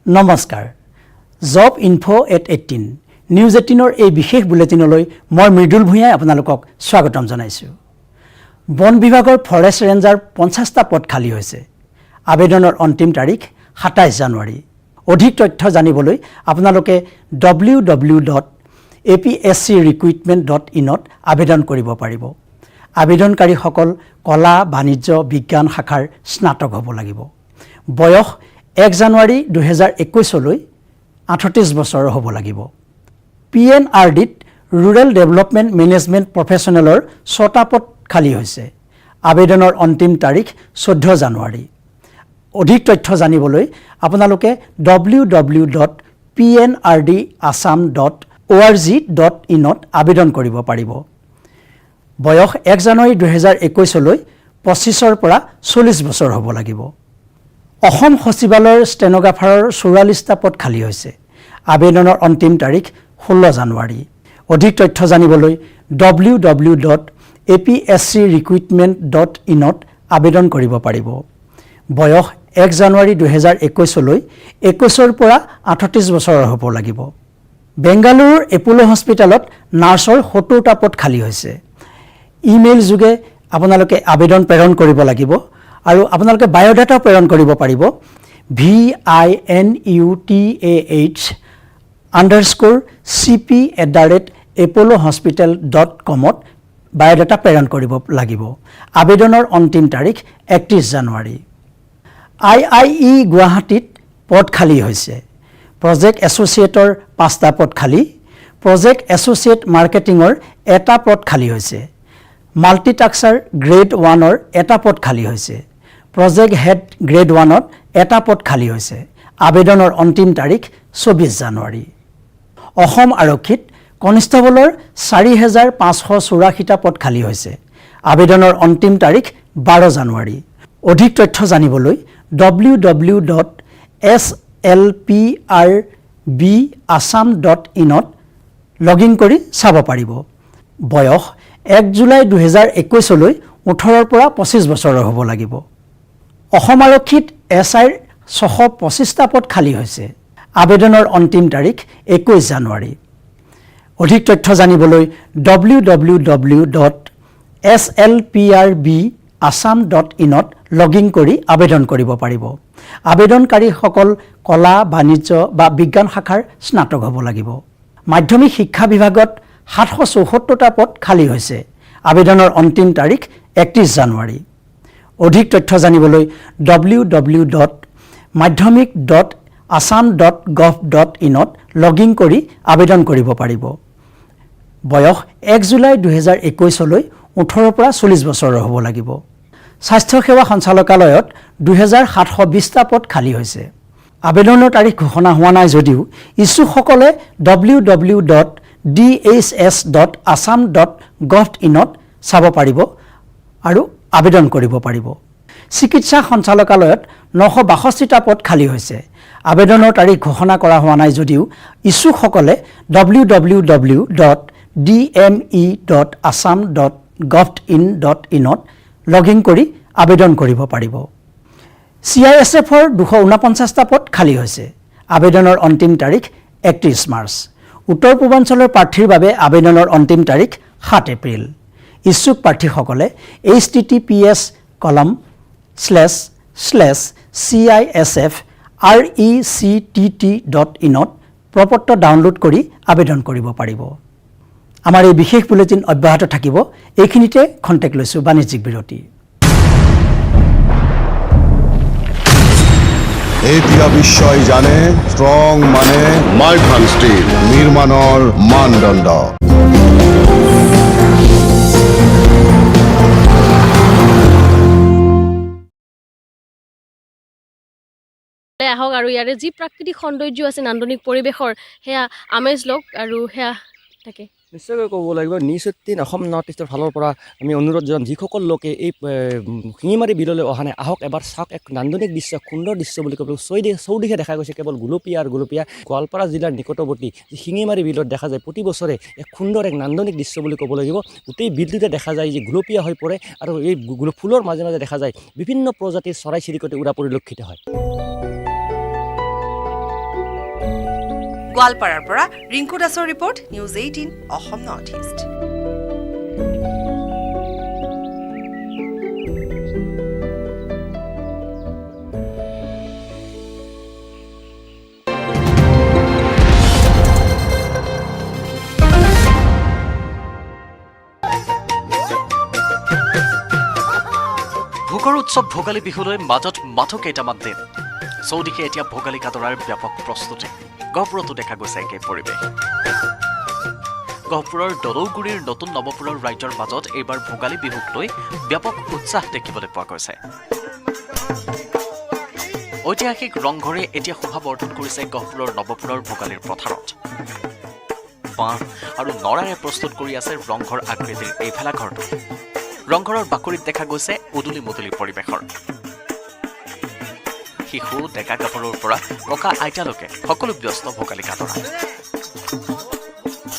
নমস্কাৰ job info @18 news 18ৰ এই বিশেষ বুলেটিনলৈ মই মৃদুল ভূঞাই আপোনালোকক স্বাগতম জনাইছোঁ। বন বিভাগৰ ফৰেষ্ট ৰেঞ্জাৰ 50টা পদ খালী হৈছে। আবেদনৰ অন্তিম তাৰিখ 27 জানুৱাৰী। অধিক তথ্য জানিবলৈ আপোনালোকে www.apscrecruitment.in ত আবেদন কৰিব পাৰিব। আবেদনকাৰীসকল কলা, বাণিজ্য, বিজ্ঞান শাখাৰ স্নাতক হ'ব লাগিব। বয়স 1 জানুৱাৰী 2021লৈ 38 বছৰ হ'ব লাগিব। PNRDত ৰুৰেল ডেভেলপমেণ্ট মেনেজমেণ্ট প্ৰফেচনেলৰ 6টা পদ খালী হৈছে। আবেদনৰ অন্তিম তাৰিখ 14 জানুৱাৰী। অধিক তথ্য জানিবলৈ আপোনালোকে www.pnrdassam.org.in ত আবেদন কৰিব পাৰিব। বয়স 1 জানুৱাৰী 2021লৈ 25ৰ পৰা 40 বছৰ হ'ব লাগিব। অসম সচিবালয়ৰ ষ্টেনোগ্ৰাফাৰৰ 44টা পদ খালী হৈছে। আবেদনৰ অন্তিম তাৰিখ 16 জানুৱাৰী। অধিক তথ্য জানিবলৈ www.apscrecruitment.in ত আবেদন কৰিব পাৰিব। বয়স 1 জানুৱাৰী 2021লৈ 21ৰ পৰা 38 বছৰৰ হ'ব লাগিব। বেংগালুৰুৰ এপ'ল' হস্পিটেলত নাৰ্ছৰ 70টা পদ খালী হৈছে। ইমেইল যোগে আপোনালোকে আবেদন প্ৰেৰণ কৰিব লাগিব আৰু আপোনালোকে বায়'ডাটা প্ৰেৰণ কৰিব পাৰিব। vinutah_cp@apollohospital.com ত বায়'ডাটা প্ৰেৰণ কৰিব লাগিব। আবেদনৰ অন্তিম তাৰিখ 31 জানুৱাৰী। IIE গুৱাহাটীত পদ খালী হৈছে। প্ৰজেক্ট এছ'চিয়েটৰ 5টা পদ খালী। প্ৰজেক্ট এছ'চিয়েট মাৰ্কেটিঙৰ 1টা পদ খালী হৈছে। মাল্টিটাস্কাৰ গ্ৰেড 1ৰ 1টা পদ খালী হৈছে। প্ৰজেক্ট হেড গ্ৰেড 1ত 1টা পদ খালী হৈছে। আবেদনৰ অন্তিম তাৰিখ 24 জানুৱাৰী। অসম আৰক্ষীত কনিষ্টেবলৰ 4584টা পদ খালী হৈছে। আবেদনৰ অন্তিম তাৰিখ 12 জানুৱাৰী। অধিক তথ্য জানিবলৈ www.slprbassam.in ত লগইন কৰি চাব পাৰিব। বয়স 1 জুলাই 2021লৈ 18ৰ পৰা 25 বছৰৰ হ'ব লাগিব। অসম আৰক্ষীত SIৰ 625টা পদ খালী হৈছে। আবেদনৰ অন্তিম তাৰিখ 21 জানুৱাৰী। অধিক তথ্য জানিবলৈ www.slprbassam.in ত লগইন কৰি আবেদন কৰিব পাৰিব। আবেদনকাৰীসকল কলা, বাণিজ্য বা বিজ্ঞান শাখাৰ স্নাতক হ'ব লাগিব। মাধ্যমিক শিক্ষা বিভাগত 774টা পদ খালী হৈছে। আবেদনৰ অন্তিম তাৰিখ 31 জানুৱাৰী। অধিক তথ্য জানিবলৈ www.madhyamik.assam.gov.in ত লগইন কৰি আবেদন কৰিব পাৰিব। বয়স 1 জুলাই 2021লৈ 18ৰ পৰা 40 বছৰৰ হ'ব লাগিব। স্বাস্থ্য সেৱা সঞ্চালকালয়ত 2720টা পদ খালী হৈছে। আবেদনৰ তাৰিখ ঘোষণা হোৱা নাই যদিও ইচ্ছুকসকলে www.dhs.assam.gov.in ত চাব পাৰিব আৰু আবেদন কৰিব পাৰিব। চিকিৎসা সঞ্চালকালয়ত 962টা পদ খালী হৈছে। আবেদনৰ তাৰিখ ঘোষণা কৰা হোৱা নাই যদিও ইচ্ছুকসকলে www.dme.assam.gov.in ত লগইন কৰি আবেদন কৰিব পাৰিব। CISFৰ 249টা পদ খালী হৈছে। আবেদনৰ অন্তিম তাৰিখ 31 মাৰ্চ। উত্তৰ পূৰ্বাঞ্চলৰ প্ৰাৰ্থীৰ বাবে আবেদনৰ অন্তিম তাৰিখ 7 এপ্ৰিল। ইচ্ছুক প্ৰাৰ্থীসকলে https://cisfrectt.in ত প্ৰপত্ৰ ডাউনলোড কৰি আবেদন কৰিব পাৰিব। আমাৰ এই বিশেষ বুলেটিন অব্যাহত থাকিব। এইখিনিতে খন্তেক লৈছোঁ বাণিজ্যিক বিৰতি। এতিয়া বিশ্বই জানে ষ্ট্ৰং মানে মাইথান ষ্টীল নিৰ্মাণৰ মানদণ্ড। আহক আৰু ইয়াৰে যি প্ৰাকৃতিক সৌন্দৰ্য আছে, নান্দনিক পৰিৱেশৰ সেয়া আমেজ লওক আৰু সেয়া থাকে। নিশ্চয়কৈ ক'ব লাগিব নিউজ 18 অসম নৰ্থ ইষ্টৰ ফালৰ পৰা আমি অনুৰোধ জনাম, যিসকল লোকে এই শিঙিমাৰী বিললৈ অহা নাই আহক এবাৰ চাওক। এক নান্দনিক দৃশ্য, সুন্দৰ দৃশ্য বুলি ক'ব। চৌদিশে দেখা গৈছে কেৱল গোলপীয়া আৰু গোলপীয়া। গোৱালপাৰা জিলাৰ নিকটৱৰ্তী যি শিঙিমাৰী বিলত দেখা যায় প্ৰতি বছৰে এক সুন্দৰ এক নান্দনিক দৃশ্য বুলি ক'ব লাগিব। গোটেই বিলটোতে দেখা যায় যে গোলপীয়া হৈ পৰে আৰু এই ফুলৰ মাজে মাজে দেখা যায় বিভিন্ন প্ৰজাতিৰ চৰাই চিৰিকটি উৰা পৰিলক্ষিত হয়। গোৱালপাৰাৰ পৰা ৰিংকু দাসৰ report, news 18 Assam north east. ভোগৰ উৎসৱ ভোগালী বিহুলৈ মাজত মাথো কেইটামান দিন। চৌদিশে এতিয়া ভোগালী কাটৰাৰ ব্যাপক প্ৰস্তুতি। গহপুৰতো দেখা গৈছে একে পৰিৱেশ। গহপুৰৰ দৰৌগুৰিৰ নতুন নৱপুৰৰ ৰাইজৰ মাজত এইবাৰ ভোগালী বিহুক লৈ ব্যাপক উৎসাহ দেখিবলৈ পোৱা গৈছে। ঐতিহাসিক ৰংঘৰে এতিয়া শোভা বৰ্ধন কৰিছে গহপুৰৰ নৱপুৰৰ ভোগালীৰ পথাৰত। বাঁহ আৰু নৰাৰে প্ৰস্তুত কৰি আছে ৰংঘৰ আকৃতিৰ এই ভেলাঘৰটো। ৰংঘৰৰ বাকৰিত দেখা গৈছে উদুলি মুদুলি পৰিৱেশৰ। শিশু ডেকা কাপোৰৰ পৰা ককা আইতালৈকে সকলো ব্যস্ত ভোগালী কাটৰা।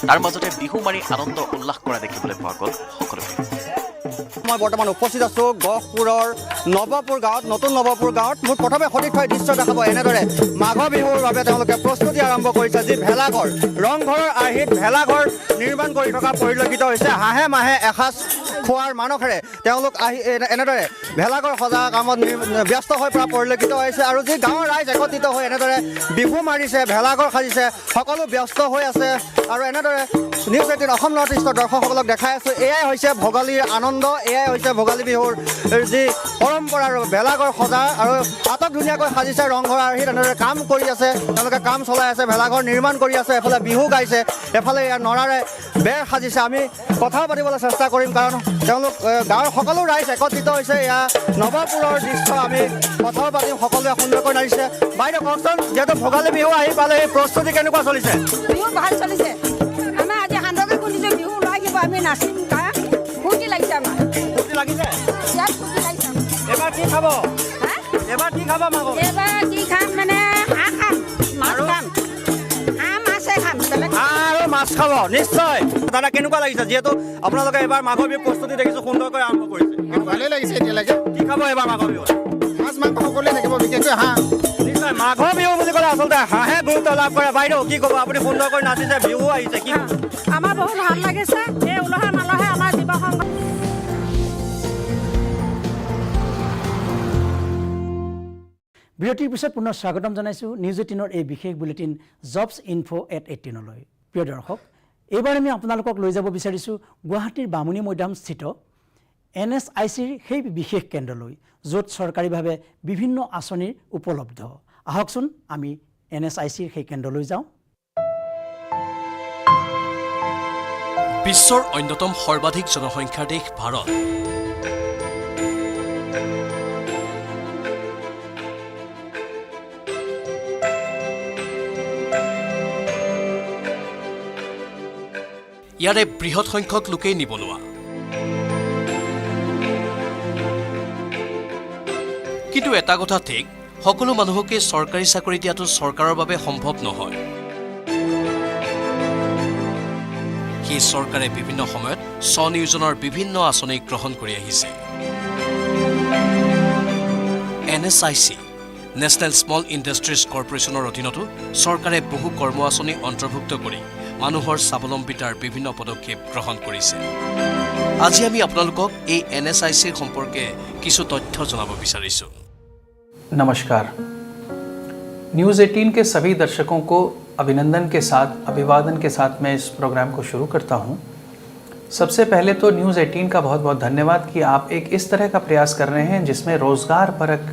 তাৰ মাজতে বিহু মাৰি আনন্দ উল্লাস কৰা দেখিবলৈ পোৱা গ'ল সকলোকে। মই বৰ্তমান উপস্থিত আছোঁ গহপুৰৰ নৱপুৰ গাঁৱত, নতুন নৱপুৰ গাঁৱত। মোৰ প্ৰথমে সঠিক ঠাই দৃশ্য দেখাব এনেদৰে মাঘৰ বিহুৰ বাবে তেওঁলোকে প্ৰস্তুতি আৰম্ভ কৰিছে। যি ভেলাঘৰ, ৰংঘৰৰ আৰ্হিত ভেলাঘৰ নিৰ্মাণ কৰি থকা পৰিলক্ষিত হৈছে। হাঁহে মাহে এসাঁজ খোৱাৰ মানসেৰে তেওঁলোক আহি এনেদৰে ভেলাঘৰ সজা কামত ব্যস্ত হৈ পৰা পৰিলক্ষিত হৈছে। আৰু যি গাঁৱৰ ৰাইজ একত্ৰিত হৈ এনেদৰে বিহু মাৰিছে, ভেলাঘৰ সাজিছে, সকলো ব্যস্ত হৈ আছে। আৰু এনেদৰে নিউজ 18 অসম নৰ্থ ইষ্টৰ দৰ্শকসকলক দেখাই আছোঁ, এয়াই হৈছে ভোগালীৰ আনন্দ, এয়াই হৈছে ভোগালী বিহুৰ যি পৰম্পৰা। আৰু ভেলাঘৰ সজা আৰু আটক ধুনীয়াকৈ সাজিছে ৰংঘৰ আৰ্হিত। এনেদৰে কাম কৰি আছে, তেওঁলোকে কাম চলাই আছে, ভেলাঘৰ নিৰ্মাণ কৰি আছে, এফালে বিহু গাইছে, এফালে ইয়াৰ নৰাৰে বেৰ সাজিছে। আমি কথাও পাতিবলৈ চেষ্টা কৰিম, কাৰণ তেওঁলোক গাঁৱৰ সকলো ৰাইজ একত্ৰিত হৈছে। এয়া নৱপুৰৰ দৃশ্য, আমি কথাও পাতিম, সকলোৱে সুন্দৰকৈ নাচিছে। বাইদেউ কওকচোন, যিহেতু ভোগালী বিহু আহি পালে, এই প্ৰস্তুতি কেনেকুৱা চলিছে? বিহু ভাল চলিছে। আমাৰ আজি সান্দহকে খুন্দিছে, বিহু লাগিব, আমি নাচিম, ফূৰ্তি লাগিছে আমাৰ। ফূৰ্তি লাগিছে? ইয়াত ফূৰ্তি লাগিছে। এবাৰ কি খাব? এবাৰ কি খাব মাঘৰ? এবাৰ কি খাম মানে হাঁহ খাম, মাছ খাম, হাঁহ মাছে খাম, আৰু মাছ খাব নিশ্চয়। দাদা কেনেকুৱা লাগিছে, যিহেতু আপোনালোকে এবাৰ মাঘৰ বিহু প্ৰস্তুতি দেখিছোঁ সুন্দৰকৈ আৰম্ভ কৰিছে? ভালেই লাগিছে এতিয়ালৈকে। কি খাব এবাৰ মাঘৰ বিহুত? মাছ মাংস সকলোৱে থাকিব, বিশেষকৈ হাঁহ। নিশ্চয় মাঘৰ বিহু বুলি ক'লে আচলতে হাঁহে গুৰুত্ব লাভ কৰে। বাইদেউ কি ক'ব, আপুনি সুন্দৰকৈ নাচিছে, বিহু আহিছে, কি ক'ব? আমাৰ বহুত ভাল লাগিছে। এই উলহে মালহে আমাৰ জীৱ সংঘ। বিৰতিৰ পিছত পুনৰ স্বাগতম জনাইছোঁ নিউজ 18ৰ এই বিশেষ বুলেটিন জবছ ইনফো @18লৈ। প্ৰিয় দৰ্শক, এইবাৰ আমি আপোনালোকক লৈ যাব বিচাৰিছোঁ গুৱাহাটীৰ বামুণী মৈদামস্থিত NSICৰ সেই বিশেষ কেন্দ্ৰলৈ, য'ত চৰকাৰীভাৱে বিভিন্ন আঁচনিৰ উপলব্ধ। আহকচোন আমি NSICৰ সেই কেন্দ্ৰলৈ যাওঁ। বিশ্বৰ অন্যতম সৰ্বাধিক জনসংখ্যাৰ দেশ ভাৰত। ইয়াৰে বৃহৎ সংখ্যক লোকেই নিবনুৱা। কিন্তু এটা কথা ঠিক, সকলো মানুহকে চৰকাৰী চাকৰি দিয়াটো চৰকাৰৰ বাবে সম্ভৱ নহয়। সেই চৰকাৰে বিভিন্ন সময়ত স্বনিয়োজনৰ বিভিন্ন আঁচনি গ্ৰহণ কৰি আহিছে। NSIC নেশ্যনেল স্মল ইণ্ডাষ্ট্ৰিজ কৰ্পৰেশ্যনৰ অধীনতো চৰকাৰে বহু কৰ্ম আঁচনি অন্তৰ্ভুক্ত কৰি মানুহৰ স্বাৱলম্বিতাৰ বিভিন্ন পদক্ষেপ গ্ৰহণ কৰিছে। আজি আমি আপোনালোকক এই NSICৰ সম্পৰ্কে কিছু তথ্য জনাব বিচাৰিছোঁ। नमस्कार। न्यूज़ 18 के सभी दर्शकों को अभिनंदन के साथ, अभिवादन के साथ मैं इस प्रोग्राम को शुरू करता हूं। सबसे पहले तो न्यूज़ 18 का बहुत बहुत धन्यवाद कि आप एक इस तरह का प्रयास कर रहे हैं जिसमें रोज़गार परक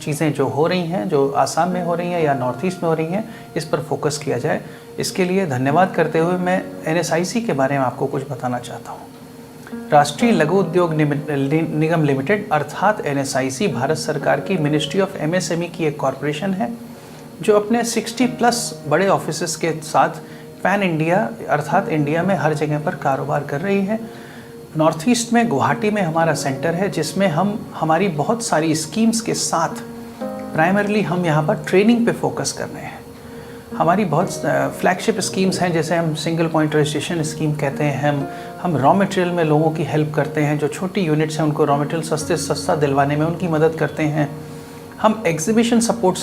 चीज़ें जो हो रही हैं, जो आसाम में हो रही हैं या नॉर्थ ईस्ट में हो रही हैं, इस पर फोकस किया जाए। इसके लिए धन्यवाद करते हुए मैं NSIC के बारे में आपको कुछ बताना चाहता हूँ। राष्ट्रीय लघु उद्योग निगम लिमिटेड अर्थात NSIC भारत सरकार की मिनिस्ट्री ऑफ MSME की एक कॉरपोरेशन है, जो अपने 60+ बड़े ऑफिसेस के साथ पैन इंडिया अर्थात इंडिया में हर जगह पर कारोबार कर रही है। नॉर्थ ईस्ट में गुवाहाटी में हमारा सेंटर है, जिसमें हम हमारी बहुत सारी स्कीम्स के साथ प्राइमरली हम यहाँ पर ट्रेनिंग पे फोकस कर रहे हैं। हमारी बहुत फ्लैगशिप स्कीम्स हैं, जैसे हम सिंगल पॉइंट रजिस्ट्रेशन स्कीम कहते हैं। हम रॉ मटेरियल में लोगों की हेल्प करते हैं, जो छोटी यूनिट्स हैं उनको रॉ मटेरियल सस्ता दिलवाने में उनकी मदद करते हैं। हम एग्जीबिशन सपोर्ट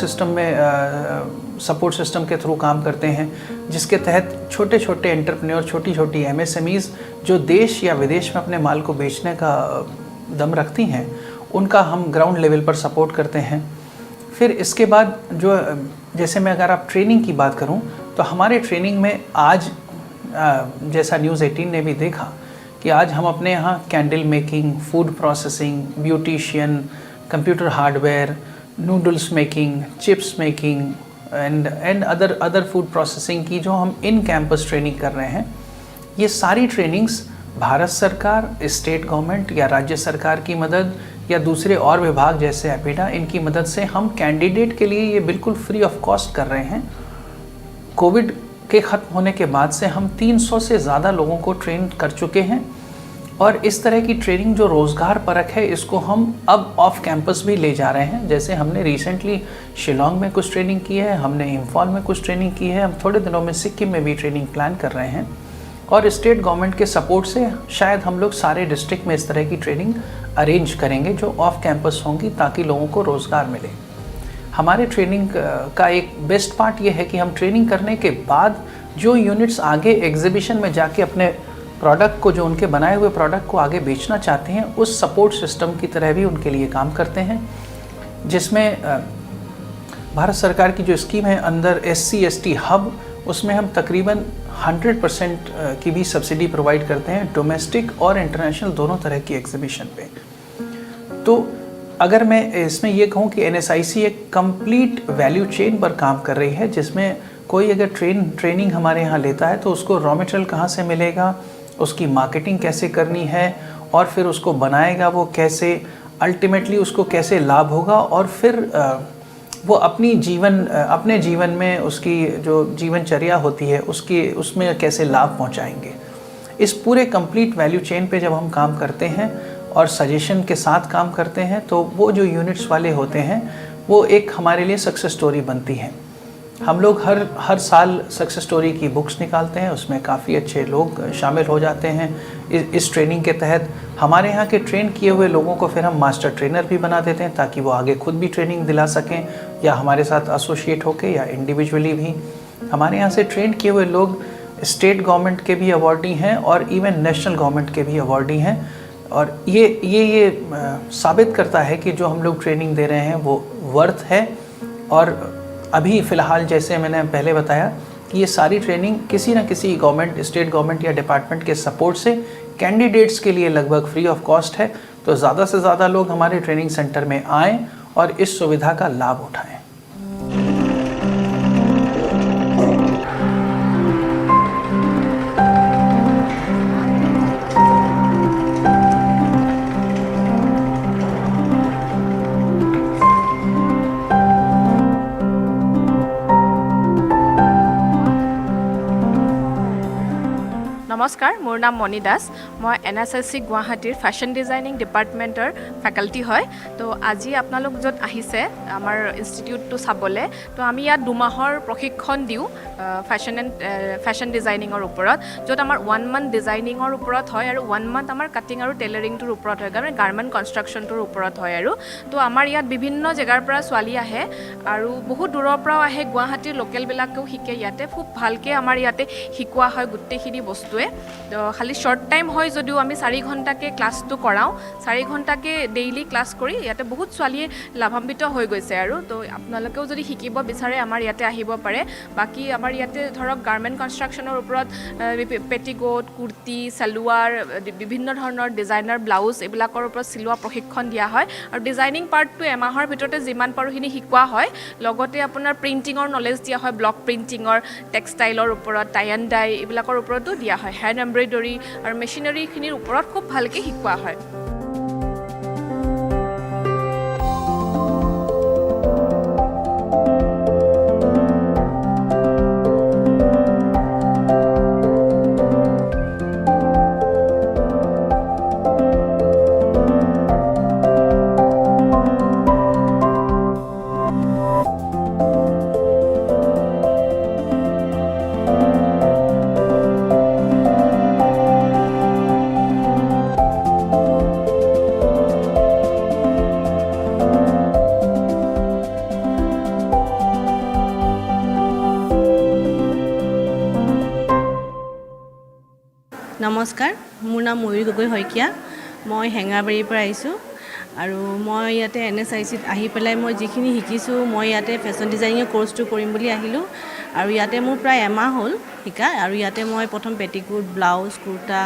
सिस्टम के थ्रू काम करते हैं, जिसके तहत छोटे छोटे एंटरप्रेन्योर, छोटी छोटी MSMEs जो देश या विदेश में अपने माल को बेचने का दम रखती हैं, उनका हम ग्राउंड लेवल पर सपोर्ट करते हैं। फिर इसके बाद जो जैसे मैं अगर आप ट्रेनिंग की बात करूं, तो हमारे ट्रेनिंग में आज जैसा न्यूज़ 18 ने भी देखा कि आज हम अपने यहाँ candle making, food processing, beautician, computer hardware, noodles making, chips making and other food processing की जो हम इन कैंपस ट्रेनिंग कर रहे हैं, ये सारी ट्रेनिंग्स भारत सरकार, स्टेट गवर्नमेंट या राज्य सरकार की मदद या दूसरे और विभाग जैसे एपिडा, इनकी मदद से हम कैंडिडेट के लिए ये बिल्कुल फ्री ऑफ कॉस्ट कर रहे हैं। कोविड के ख़त्म होने के बाद से हम 300 से ज़्यादा लोगों को ट्रेन कर चुके हैं, और इस तरह की ट्रेनिंग जो रोज़गार परक है, इसको हम अब ऑफ कैंपस भी ले जा रहे हैं। जैसे हमने रिसेंटली शिलोंग में कुछ ट्रेनिंग की है, हमने इम्फॉल में कुछ ट्रेनिंग की है, हम थोड़े दिनों में सिक्किम में भी ट्रेनिंग प्लान कर रहे हैं, और स्टेट गवर्नमेंट के सपोर्ट से शायद हम लोग सारे डिस्ट्रिक्ट में इस तरह की ट्रेनिंग अरेंज करेंगे जो ऑफ कैंपस होंगी, ताकि लोगों को रोज़गार मिले। हमारे ट्रेनिंग का एक बेस्ट पार्ट ये है कि हम ट्रेनिंग करने के बाद जो यूनिट्स आगे एग्जीबिशन में जाके अपने प्रोडक्ट को, जो उनके बनाए हुए प्रोडक्ट को आगे बेचना चाहते हैं, उस सपोर्ट सिस्टम की तरह भी उनके लिए काम करते हैं, जिसमें भारत सरकार की जो स्कीम है अंदर SC/ST हब, उसमें हम तकरीबन 100% की भी सब्सिडी प्रोवाइड करते हैं डोमेस्टिक और इंटरनेशनल दोनों तरह की एग्जीबिशन पे। तो अगर मैं इसमें ये कहूँ कि NSIC एक कंप्लीट वैल्यू चेन पर काम कर रही है, जिसमें कोई अगर ट्रेनिंग हमारे यहाँ लेता है तो उसको रॉ मटेरियल कहाँ से मिलेगा, उसकी मार्केटिंग कैसे करनी है, और फिर उसको बनाएगा वो कैसे, अल्टीमेटली उसको कैसे लाभ होगा, और फिर वो अपने जीवन में उसकी जो जीवनचर्या होती है उसमें कैसे लाभ पहुंचाएंगे। इस पूरे कंप्लीट वैल्यू चेन पे जब हम काम करते हैं और सजेशन के साथ काम करते हैं, तो वो जो यूनिट्स वाले होते हैं वो एक हमारे लिए सक्सेस स्टोरी बनती है। हम लोग हर साल सक्सेस स्टोरी की बुक्स निकालते हैं, उसमें काफ़ी अच्छे लोग शामिल हो जाते हैं। इस ट्रेनिंग के तहत हमारे यहाँ के ट्रेन किए हुए लोगों को फिर हम मास्टर ट्रेनर भी बना देते हैं, ताकि वो आगे खुद भी ट्रेनिंग दिला सकें, या हमारे साथ एसोसिएट होके या इंडिविजुअली भी। हमारे यहाँ से ट्रेन किए हुए लोग स्टेट गवर्नमेंट के भी अवॉर्डी हैं और इवन नेशनल गवर्नमेंट के भी अवॉर्डी हैं, और ये साबित करता है कि जो हम लोग ट्रेनिंग दे रहे हैं वो वर्थ है। और अभी फ़िलहाल जैसे मैंने पहले बताया कि ये सारी ट्रेनिंग किसी न किसी गवर्नमेंट, स्टेट गवर्नमेंट या डिपार्टमेंट के सपोर्ट से कैंडिडेट्स के लिए लगभग फ्री ऑफ कॉस्ट है। तो ज़्यादा से ज़्यादा लोग हमारे ट्रेनिंग सेंटर में आएँ और इस सुविधा का लाभ उठाएँ। নমস্কাৰ, মোৰ নাম মণি দাস। মই NSIC গুৱাহাটীৰ ফেশ্বন ডিজাইনিং ডিপাৰ্টমেণ্টৰ ফেকাল্টি হয়। তো আজি আপোনালোক য'ত আহিছে আমাৰ ইনষ্টিটিউটটো চাবলৈ, তো আমি ইয়াত 2 মাহৰ প্ৰশিক্ষণ দিওঁ ফেশ্বন ডিজাইনিঙৰ ওপৰত, য'ত আমাৰ 1 মান্থ ডিজাইনিঙৰ ওপৰত হয় আৰু 1 মান্থ আমাৰ কাটিং আৰু টেইলাৰিংটোৰ ওপৰত হয়, কাৰণ গাৰ্মেণ্ট কনষ্ট্ৰাকশ্যনটোৰ ওপৰত হয়। আৰু তো আমাৰ ইয়াত বিভিন্ন জেগাৰ পৰা ছোৱালী আহে আৰু বহুত দূৰৰ পৰাও আহে, গুৱাহাটীৰ লোকেলবিলাকেও শিকে ইয়াতে। খুব ভালকৈ আমাৰ ইয়াতে শিকোৱা হয় গোটেইখিনি বস্তুৱে। তো খালি শ্বৰ্ট টাইম হয় যদিও আমি 4 ঘণ্টাকৈ ক্লাছটো কৰাওঁ, 4 ঘণ্টাকৈ ডেইলি ক্লাছ কৰি ইয়াতে বহুত ছোৱালীয়ে লাভান্বিত হৈ গৈছে। আৰু তো আপোনালোকেও যদি শিকিব বিচাৰে আমাৰ ইয়াতে আহিব পাৰে। বাকী আমাৰ ইয়াতে ধৰক গাৰ্মেণ্ট কনষ্ট্ৰাকশ্যনৰ ওপৰত পেটিকোট, কুৰ্তি, চালোৱাৰ, বিভিন্ন ধৰণৰ ডিজাইনাৰ ব্লাউজ এইবিলাকৰ ওপৰত চিলোৱা প্ৰশিক্ষণ দিয়া হয়। আৰু ডিজাইনিং পাৰ্টটো এমাহৰ ভিতৰতে যিমান পাৰোঁখিনি শিকোৱা হয়। লগতে আপোনাৰ প্ৰিণ্টিঙৰ নলেজ দিয়া হয়, ব্লক প্ৰিণ্টিঙৰ, টেক্সটাইলৰ ওপৰত, টাই এণ্ড ডাই এইবিলাকৰ ওপৰতো দিয়া হয়। হেণ্ড এমব্ৰইডাৰী আৰু মেচিনাৰীখিনিৰ ওপৰত খুব ভালকৈ শিকোৱা হয়। নমস্কাৰ, মোৰ নাম ময়ূৰী গগৈ শইকীয়া। মই হেঙাবাৰীৰ পৰা আহিছোঁ আৰু মই ইয়াতে NSICত আহি পেলাই মই যিখিনি শিকিছোঁ, মই ইয়াতে ফেশ্বন ডিজাইনিঙৰ কোৰ্চটো কৰিম বুলি আহিলোঁ আৰু ইয়াতে মোৰ প্ৰায় এমাহ হ'ল শিকা। আৰু ইয়াতে মই প্ৰথম পেটিকোট, ব্লাউজ, কুৰ্তা,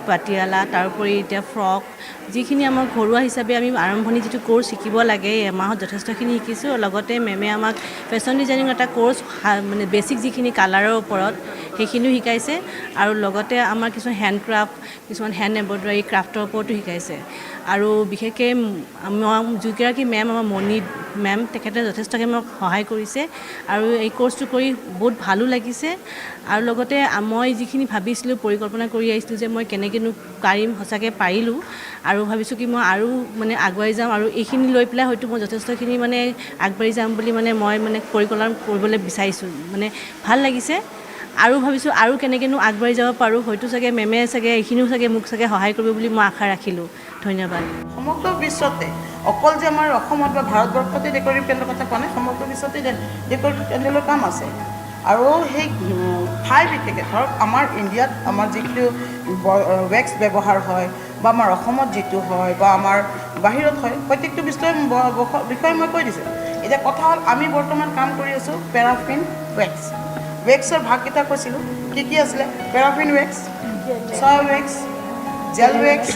পাটিয়ালা, তাৰোপৰি এতিয়া ফ্ৰক, যিখিনি আমাৰ ঘৰুৱা হিচাপে আমি আৰম্ভণি যিটো কোৰ্চ শিকিব লাগে, এই এমাহত যথেষ্টখিনি শিকিছোঁ। লগতে মেমে আমাক ফেশ্বন ডিজাইনিং এটা কোৰ্চ মানে বেছিক যিখিনি কালাৰৰ ওপৰত সেইখিনিও শিকাইছে আৰু লগতে আমাৰ কিছুমান হেণ্ডক্ৰাফ্ট, কিছুমান হেণ্ড এম্ব্ৰইডাৰী ক্ৰাফ্টৰ ওপৰতো শিকাইছে। আৰু বিশেষকৈ যিগৰাকী মেম আমাৰ মণি মেম, তেখেতে যথেষ্টকৈ মোক সহায় কৰিছে আৰু এই কোৰ্চটো কৰি বহুত ভালো লাগিছে। আৰু লগতে মই যিখিনি ভাবিছিলোঁ, পৰিকল্পনা কৰি আহিছিলোঁ যে মই কেনেকৈনো পাৰিম, সঁচাকৈ পাৰিলোঁ আৰু ভাবিছোঁ কি মই আৰু মানে আগুৱাই যাম আৰু এইখিনি লৈ পেলাই হয়তো মই যথেষ্টখিনি মানে আগবাঢ়ি যাম বুলি মই পৰিকল্পনা কৰিবলৈ বিচাৰিছোঁ। মানে ভাল লাগিছে আৰু ভাবিছোঁ আৰু কেনেকৈনো আগবাঢ়ি যাব পাৰোঁ, হয়তো চাগে মেমে চাগে এইখিনিও চাগে মোক চাগে সহায় কৰিব বুলি মই আশা ৰাখিলোঁ। ধন্যবাদ। সমগ্ৰ বিশ্বতে, অকল যে আমাৰ অসমত বা ভাৰতবৰ্ষতে ডেকৰেটিভ পেণ্ডেলৰ কথা কোৱা নাই, সমগ্ৰ বিশ্বতে ডেকৰেটিভ পেণ্ডেলৰ কাম আছে। আৰু সেই ঠাই বিশেষে ধৰক আমাৰ ইণ্ডিয়াত আমাৰ যিটো ৱেক্স ব্যৱহাৰ হয় বা আমাৰ অসমত যিটো হয় বা আমাৰ বাহিৰত হয়, প্ৰত্যেকটো বিষয়ে মই কৈ দিছোঁ। এতিয়া কথা হ'ল আমি বৰ্তমান কাম কৰি আছোঁ পেৰাফিন ৱেক্স। ৱেক্সৰ ভাগকেইটা কৈছিলোঁ, কি আছিলে? Paraffin wax, soya wax, gel wax,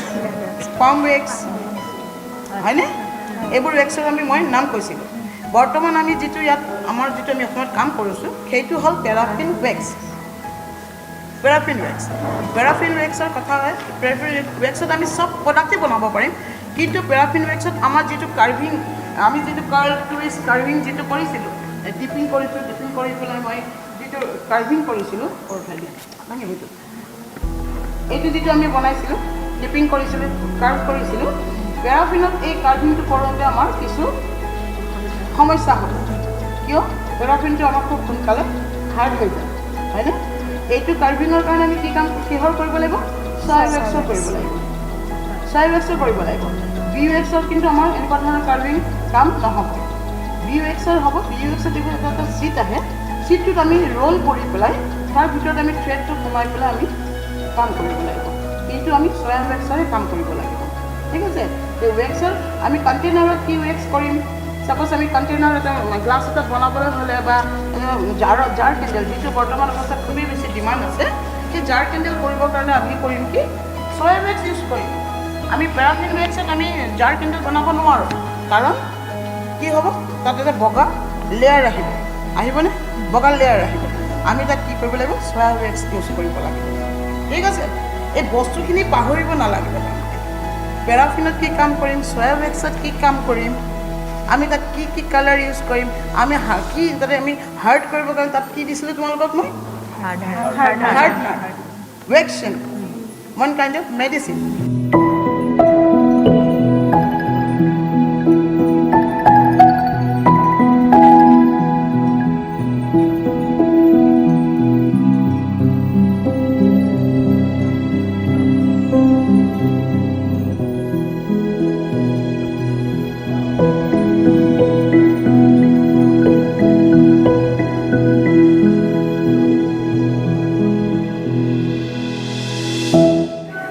palm wax, হয়নে? এইবোৰ ৱেক্সৰ মই নাম কৈছিলোঁ। বৰ্তমান আমি যিটো ইয়াত আমাৰ যিটো আমি অসমত কাম কৰিছোঁ, সেইটো হ'ল paraffin wax. Paraffin wax, paraffin ৱেক্সৰ কথা হয়, পেৰাফিন ৱেক্সত আমি চব প্ৰডাক্টেই বনাব পাৰিম, কিন্তু পেৰাফিন ৱেক্সত আমাৰ যিটো কাৰ্ভিং, আমি যিটো কাৰ্ল টুইষ্ট কাৰ্ভিং যিটো কৰিছিলোঁ, ডিপিং কৰিছোঁ, ডিপিং কৰি পেলাই মই যিটো কাৰ্ভিং কৰিছিলোঁ, এইটো যিটো আমি বনাইছিলোঁ, ডিপিং কৰিছিলোঁ, কাৰ্ভ কৰিছিলোঁ, পেৰাফিনত এই কাৰ্ভিংটো কৰোঁতে আমাৰ কিছু সমস্যা হয়। কিয়? পেৰাফিনটো আমাৰ খুব সোনকালে হাৰ্ড হৈ যায়, হয়নে? এইটো কাৰ্ভিঙৰ কাৰণে আমি কিহৰ কৰিব লাগিব? চয়া ৱেক্সৰ কৰিব লাগিব, চয়া ৱেক্সৰ কৰিব লাগিব। বি ৱেক্সৰ কিন্তু আমাৰ এনেকুৱা ধৰণৰ কাৰ্ভিং কাম নহ'ব। বি ৱেক্সৰ হ'ব, বি ৱেক্সৰ যিটো এটা চিট আহে, চিটটোত আমি ৰ'ল কৰি পেলাই তাৰ ভিতৰত আমি থ্ৰেডটো সোমাই পেলাই আমি কাম কৰিব লাগিব, কিন্তু আমি চয়া ৱেক্সৰে কাম কৰিব লাগিব। ঠিক আছে? এই ৱেক্সৰ আমি কণ্টেইনাৰত কি ৱেক্স কৰিম? ছাপ'জ আমি কণ্টেইনাৰ এটা গ্লাছ এটাত বনাবলৈ হ'লে বা জাৰ কেণ্ডেল, যিটো বৰ্তমান অৱস্থাত খুবেই বেছি ডিমাণ্ড আছে, সেই জাৰ কেণ্ডেল কৰিবৰ কাৰণে আমি কৰিম কি? চয়া ৱেক্স ইউজ কৰিম। আমি পেৰাফিন ৱেক্সত আমি জাৰ কেণ্ডেল বনাব নোৱাৰোঁ, কাৰণ কি হ'ব? তাত এটা বগা লেয়াৰ আহিবনে? বগা লেয়াৰ আহিব। আমি তাত কি কৰিব লাগিব? চয়া ৱেক্স ইউজ কৰিব লাগিব। ঠিক আছে? এই বস্তুখিনি পাহৰিব নালাগিব। পেৰাফিনত কি কাম কৰিম, চয়া ৱেক্সত কি কাম কৰিম, আমি তাত কি কালাৰ ইউজ কৰিম, আমি কি তাতে আমি হাৰ্ড কৰিবৰ কাৰণে তাত কি দিছিলোঁ তোমালোকক মই? হাৰ্ড ৱেক্সিন, ওৱান কাইণ্ড অফ মেডিচিন।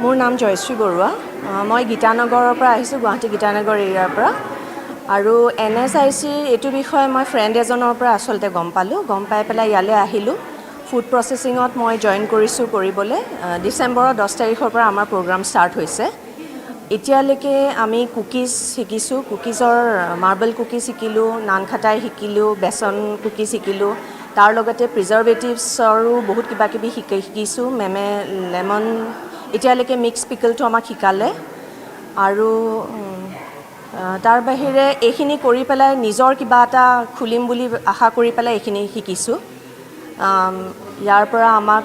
মোৰ নাম জয়শ্ৰী বৰুৱা। মই গীতানগৰৰ পৰা আহিছোঁ, গুৱাহাটী গীতানগৰ এৰিয়াৰ পৰা। আৰু NSIC এইটো বিষয়ে মই ফ্ৰেণ্ড এজনৰ পৰা আচলতে গম পালোঁ। গম পাই পেলাই ইয়ালৈ আহিলোঁ। ফুড প্ৰচেছিঙত মই জইন কৰিছোঁ কৰিবলৈ। ডিচেম্বৰৰ 10 তাৰিখৰ পৰা আমাৰ প্ৰগ্ৰাম ষ্টাৰ্ট হৈছে। এতিয়ালৈকে আমি কুকিজ শিকিছোঁ, কুকিজৰ মাৰ্বল কুকিজ শিকিলোঁ, নান খাটাই শিকিলোঁ, বেচন কুকিজ শিকিলোঁ। তাৰ লগতে প্ৰিজাৰ্ভেটিভছৰো বহুত কিবাকিবি শিকিছোঁ। মেমে লেমন এতিয়ালৈকে মিক্স পিকলটো আমাক শিকালে। আৰু তাৰ বাহিৰে এইখিনি কৰি পেলাই নিজৰ কিবা এটা খুলিম বুলি আশা কৰি পেলাই এইখিনি শিকিছোঁ। ইয়াৰ পৰা আমাক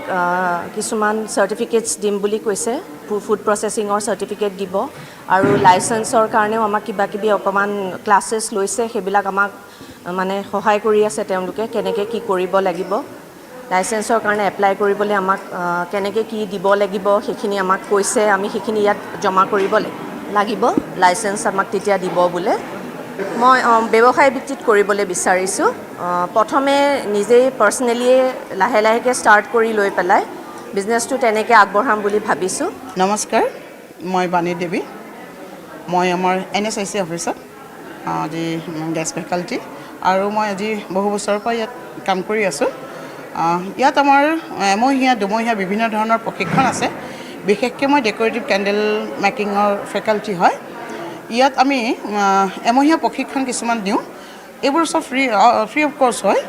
কিছুমান চাৰ্টিফিকেটছ দিম বুলি কৈছে, ফুড প্ৰচেছিঙৰ চাৰ্টিফিকেট দিব আৰু লাইচেঞ্চৰ কাৰণেও আমাক কিবাকিবি অকণমান ক্লাছেছ লৈছে, সেইবিলাক আমাক মানে সহায় কৰি আছে তেওঁলোকে, কেনেকৈ কি কৰিব লাগিব। লাইচেঞ্চৰ কাৰণে এপ্লাই কৰিবলৈ আমাক কেনেকৈ কি দিব লাগিব সেইখিনি আমাক কৈছে, আমি সেইখিনি ইয়াত জমা কৰিব লাগিব, লাইচেঞ্চ আমাক তেতিয়া দিব বোলে। মই ব্যৱসায় ভিত্তিত কৰিবলৈ বিচাৰিছোঁ। প্ৰথমে নিজেই পাৰ্চনেলিয়ে লাহে লাহেকৈ ষ্টাৰ্ট কৰি লৈ পেলাই বিজনেছটো তেনেকৈ আগবঢ়াম বুলি ভাবিছোঁ। নমস্কাৰ, মই বাণী দেৱী। মই আমাৰ NSIC অফিচত আজি গেষ্ট ফেকাল্টি আৰু মই আজি বহু বছৰৰ পৰা ইয়াত কাম কৰি আছোঁ। ইয়াত আমাৰ এমহীয়া দুমহীয়া বিভিন্ন ধৰণৰ প্ৰশিক্ষণ আছে। বিশেষকৈ মই ডেকৰেটিভ কেণ্ডেল মেকিঙৰ ফেকাল্টি হয়। ইয়াত আমি এমহীয়া প্ৰশিক্ষণ কিছুমান দিওঁ। এইবোৰ চব ফ্ৰী অফ কৰ্চ হয়।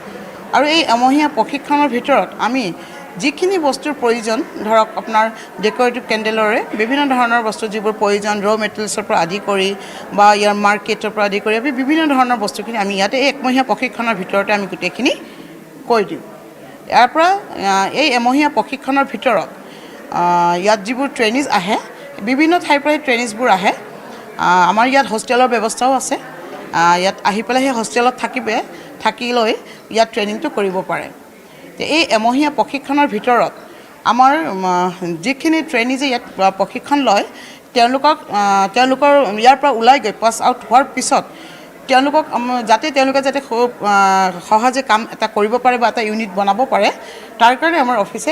আৰু এই এমহীয়া প্ৰশিক্ষণৰ ভিতৰত আমি যিখিনি বস্তুৰ প্ৰয়োজন, ধৰক আপোনাৰ ডেকৰেটিভ কেণ্ডেলৰে বিভিন্ন ধৰণৰ বস্তু যিবোৰ প্ৰয়োজন, ৰ' মেটেৰিয়েলছৰ পৰা আদি কৰি বা ইয়াৰ মাৰ্কেটৰ পৰা আদি কৰি আমি বিভিন্ন ধৰণৰ বস্তুখিনি আমি ইয়াতে এই একমহীয়া প্ৰশিক্ষণৰ ভিতৰতে আমি গোটেইখিনি কৈ দিওঁ। ইয়াৰ পৰা এই এমহীয়া প্ৰশিক্ষণৰ ভিতৰত ইয়াত যিবোৰ ট্ৰেইনিজ আহে, বিভিন্ন ঠাইৰ পৰা ট্ৰেইনিজবোৰ আহে। আমাৰ ইয়াত হোষ্টেলৰ ব্যৱস্থাও আছে। ইয়াত আহি পেলাই সেই হোষ্টেলত থাকি লৈ ইয়াত ট্ৰেইনিংটো কৰিব পাৰে। এই এমহীয়া প্ৰশিক্ষণৰ ভিতৰত আমাৰ যিখিনি ট্ৰেইনিজে ইয়াত প্ৰশিক্ষণ লয়, তেওঁলোকৰ ইয়াৰ পৰা ওলাই গৈ পাছ আউট হোৱাৰ পিছত তেওঁলোকে যাতে খুব সহজে কাম এটা কৰিব পাৰে বা এটা ইউনিট বনাব পাৰে, তাৰ কাৰণে আমাৰ অফিচে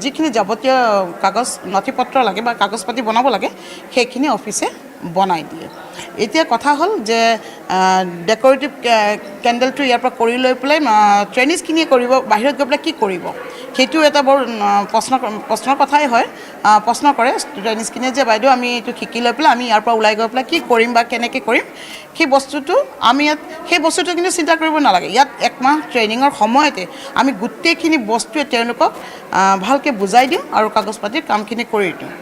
যিখিনি যাৱতীয় কাগজ নথি পত্ৰ লাগে বা কাগজ পাতি বনাব লাগে সেইখিনি অফিচে বনাই দিয়ে। এতিয়া কথা হ'ল যে ডেকৰেটিভ কেণ্ডেলটো ইয়াৰ পৰা কৰি লৈ পেলাই ট্ৰেইনিজখিনিয়ে কৰিব, বাহিৰত গৈ পেলাই কি কৰিব, সেইটো এটা বৰ প্ৰশ্নৰ কথাই হয়। প্ৰশ্ন কৰে ট্ৰেইনিজখিনিয়ে যে বাইদেউ আমি এইটো শিকি লৈ পেলাই আমি ইয়াৰ পৰা ওলাই গৈ পেলাই কি কৰিম বা কেনেকৈ কৰিম, সেই বস্তুটো কিন্তু চিন্তা কৰিব নালাগে। ইয়াত একমাহ ট্ৰেইনিঙৰ সময়তে আমি গোটেইখিনি বস্তুৱে তেওঁলোকক ভালকৈ বুজাই দিওঁ আৰু কাগজ পাতিৰ কামখিনি কৰি দিওঁ।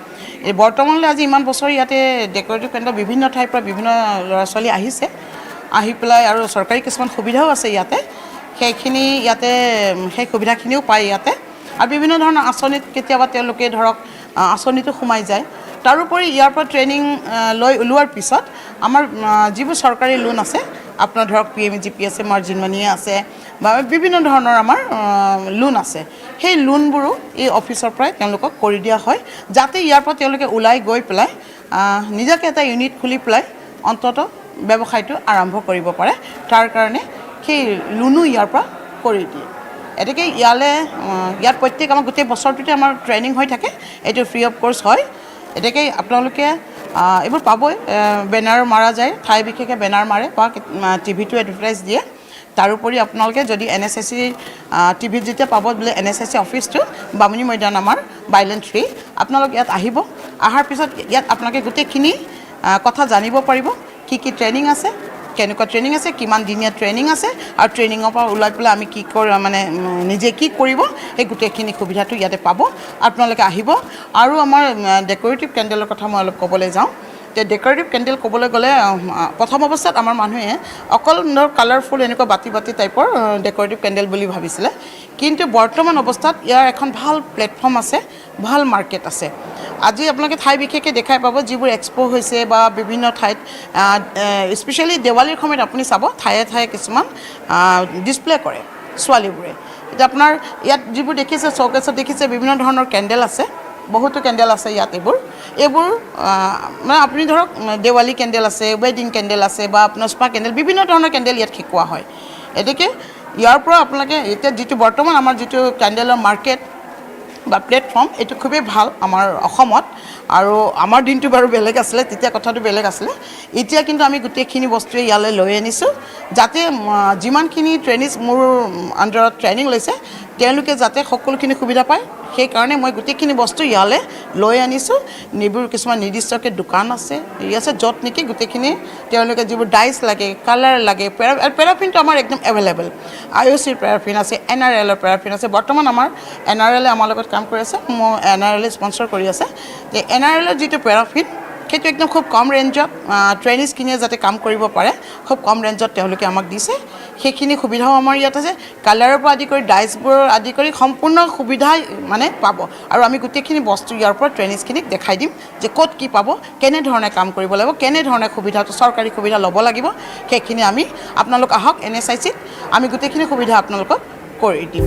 এই বৰ্তমানলৈ আজি ইমান বছৰ ইয়াতে ডেকৰেটিভ কেণ্ডেল বিভিন্ন ঠাইৰ পৰা বিভিন্ন ল'ৰা ছোৱালী আহিছে, আহি পেলাই আৰু চৰকাৰী কিছুমান সুবিধাও আছে ইয়াতে, সেই সুবিধাখিনিও পায় ইয়াতে। আৰু বিভিন্ন ধৰণৰ আঁচনিত কেতিয়াবা তেওঁলোকে ধৰক আঁচনিটো সোমাই যায়। তাৰোপৰি ইয়াৰ পৰা ট্ৰেইনিং লৈ ওলোৱাৰ পিছত আমাৰ যিবোৰ চৰকাৰী লোন আছে, আপোনাৰ ধৰক PMGP আছে, মাৰ্জিন মানিয়ে আছে বা বিভিন্ন ধৰণৰ আমাৰ লোন আছে, সেই লোনবোৰো এই অফিচৰ পৰাই তেওঁলোকক কৰি দিয়া হয়, যাতে ইয়াৰ পৰা তেওঁলোকে ওলাই গৈ পেলাই নিজাকৈ এটা ইউনিট খুলি পেলাই অন্ততঃ ব্যৱসায়টো আৰম্ভ কৰিব পাৰে। তাৰ কাৰণে সেই লোনো ইয়াৰ পৰা কৰি দিয়ে। এতেকে ইয়াত প্ৰত্যেক আমাৰ গোটেই বছৰটোতে আমাৰ ট্ৰেইনিং হৈ থাকে। এইটো ফ্ৰী অফ কৰ্চ হয়। এতেকে আপোনালোকে এইবোৰ পাবই, বেনাৰ মাৰা যায়, ঠাই বিশেষে বেনাৰ মাৰে বা টিভিটো এডভাৰটাইজ দিয়ে। তাৰোপৰি আপোনালোকে যদি NSIC টিভিত যেতিয়া পাব বোলে NSIC অফিচটো বামুণী মৈদান আমাৰ বাইলেন 3, আপোনালোক ইয়াত আহিব। অহাৰ পিছত ইয়াত আপোনালোকে গোটেইখিনি কথা জানিব পাৰিব, কি ট্ৰেইনিং আছে, কেনেকুৱা ট্ৰেইনিং আছে, কিমান দিনীয়া ট্ৰেইনিং আছে, আৰু ট্ৰেইনিঙৰ পৰা ওলাই পেলাই আমি কি নিজে কি কৰিব, সেই গোটেইখিনি সুবিধাটো ইয়াতে পাব। আপোনালোকে আহিব। আৰু আমাৰ ডেকৰেটিভ কেণ্ডেলৰ কথা মই অলপ ক'বলৈ যাওঁ। এতিয়া ডেকৰেটিভ কেণ্ডেল ক'বলৈ গ'লে প্ৰথম অৱস্থাত আমাৰ মানুহে অকল কালাৰফুল এনেকুৱা বাতি টাইপৰ ডেকৰেটিভ কেণ্ডেল বুলি ভাবিছিলে। কিন্তু বৰ্তমান অৱস্থাত ইয়াৰ এখন ভাল প্লেটফৰ্ম আছে, ভাল মাৰ্কেট আছে। আজি আপোনালোকে ঠাই বিশেষকৈ দেখাই পাব, যিবোৰ এক্সপ' হৈছে বা বিভিন্ন ঠাইত, স্পেচিয়েলি দেৱালীৰ সময়ত আপুনি চাব ঠায়ে ঠায়ে কিছুমান ডিছপ্লে কৰে ছোৱালীবোৰে। এতিয়া আপোনাৰ ইয়াত যিবোৰ দেখিছে শ্ব'কেছত দেখিছে বিভিন্ন ধৰণৰ কেণ্ডেল আছে, বহুতো কেণ্ডেল আছে ইয়াত। এইবোৰ মানে আপুনি ধৰক দেৱালী কেণ্ডেল আছে, ৱেডিং কেণ্ডেল আছে বা আপোনাৰ স্পা কেণ্ডেল, বিভিন্ন ধৰণৰ কেণ্ডেল ইয়াত শিকোৱা হয়। এতেকে ইয়াৰ পৰা আপোনালোকে এতিয়া যিটো বৰ্তমান আমাৰ যিটো কেণ্ডেলৰ মাৰ্কেট বা প্লেটফৰ্ম, এইটো খুবেই ভাল আমাৰ অসমত। আৰু আমাৰ দিনটো বাৰু বেলেগ আছিলে, তেতিয়া কথাটো বেলেগ আছিলে। এতিয়া কিন্তু আমি গোটেইখিনি বস্তুৱে ইয়ালৈ লৈ আনিছোঁ, যাতে যিমানখিনি ট্ৰেইনিজ মোৰ আণ্ডাৰত ট্ৰেইনিং লৈছে তেওঁলোকে যাতে সকলোখিনি সুবিধা পায়, সেইকাৰণে মই গোটেইখিনি বস্তু ইয়ালৈ লৈ আনিছোঁ। এইবোৰ কিছুমান নিৰ্দিষ্টকৈ দোকান আছে, য'ত নেকি গোটেইখিনি তেওঁলোকে যিবোৰ ডাইচ লাগে, কালাৰ লাগে, পেৰাফিনটো আমাৰ একদম এভেইলেবল। IOCৰ পেৰাফিন আছে, NRLৰ পেৰাফিন আছে। বৰ্তমান আমাৰ NRLে আমাৰ লগত কাম কৰি আছে, মোৰ NRLে স্পনচৰ কৰি আছে। যে NRLৰ যিটো পেৰাফিন, সেইটো একদম খুব কম ৰেঞ্জত ট্ৰেইনিজখিনিয়ে যাতে কাম কৰিব পাৰে, খুব কম ৰেঞ্জত তেওঁলোকে আমাক দিছে। সেইখিনি সুবিধাও আমাৰ ইয়াত আছে। কালাৰৰ পৰা আদি কৰি ডাইচবোৰৰ আদি কৰি সম্পূৰ্ণ সুবিধা মানে পাব। আৰু আমি গোটেইখিনি বস্তু ইয়াৰ পৰা ট্ৰেইনিজখিনিক দেখাই দিম যে ক'ত কি পাব, কেনেধৰণে কাম কৰিব লাগিব, কেনেধৰণে সুবিধাটো চৰকাৰী সুবিধা ল'ব লাগিব, সেইখিনি আমি আপোনালোক আহক NSICত, আমি গোটেইখিনি সুবিধা আপোনালোকক কৰি দিম।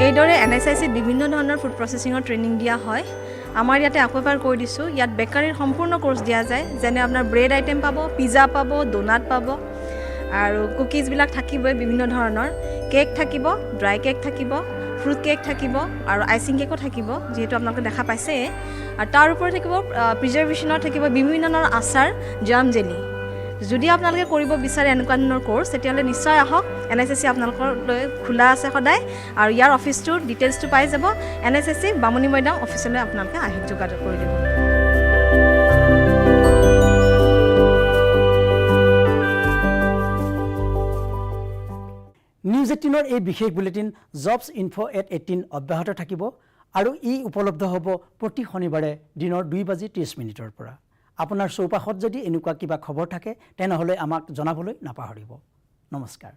এইদৰে NSIC প্ৰচেছিঙৰ ট্ৰেইনিং দিয়া হয় আমাৰ ইয়াতে আকৌ এবাৰ কৈ দিছোঁ ইয়াত বেকাৰীৰ সম্পূৰ্ণ কোৰ্চ দিয়া যায় যেনে আপোনাৰ ব্ৰেড আইটেম পাব পিজ্জা পাব ডোনাট পাব আৰু কুকিজবিলাক থাকিবই বিভিন্ন ধৰণৰ কেক থাকিব ড্ৰাই কেক থাকিব ফ্ৰুট কেক থাকিব আৰু আইচিং কেকো থাকিব যিহেতু আপোনালোকে দেখা পাইছে আৰু তাৰ ওপৰত থাকিব প্ৰিজাৰ্ভেশ্যনৰ থাকিব বিভিন্ন ধৰণৰ আচাৰ জাম জেলি যদি আপোনালোকে কৰিব বিচাৰে এনেকুৱা ধৰণৰ কোৰ্চ তেতিয়াহ'লে নিশ্চয় আহক NSSC আপোনালোকৰ লৈ খোলা আছে সদায় আৰু ইয়াৰ অফিচটোৰ ডিটেইলছটো পাই যাব NSSC বামুণী মৈদাম অফিচলৈ আপোনালোকে আহি যোগাযোগ কৰি দিব নিউজ 18ৰ এই বিশেষ বুলেটিন jobsinfo@18 অব্যাহত থাকিব আৰু ই উপলব্ধ হ'ব প্ৰতি শনিবাৰে দিনৰ 2:30 পৰা আপোনাৰ চৌপাশত যদি এনেকুৱা কিবা খবৰ থাকে তেনেহ'লে আমাক জনাবলৈ নাপাহৰিব নমস্কাৰ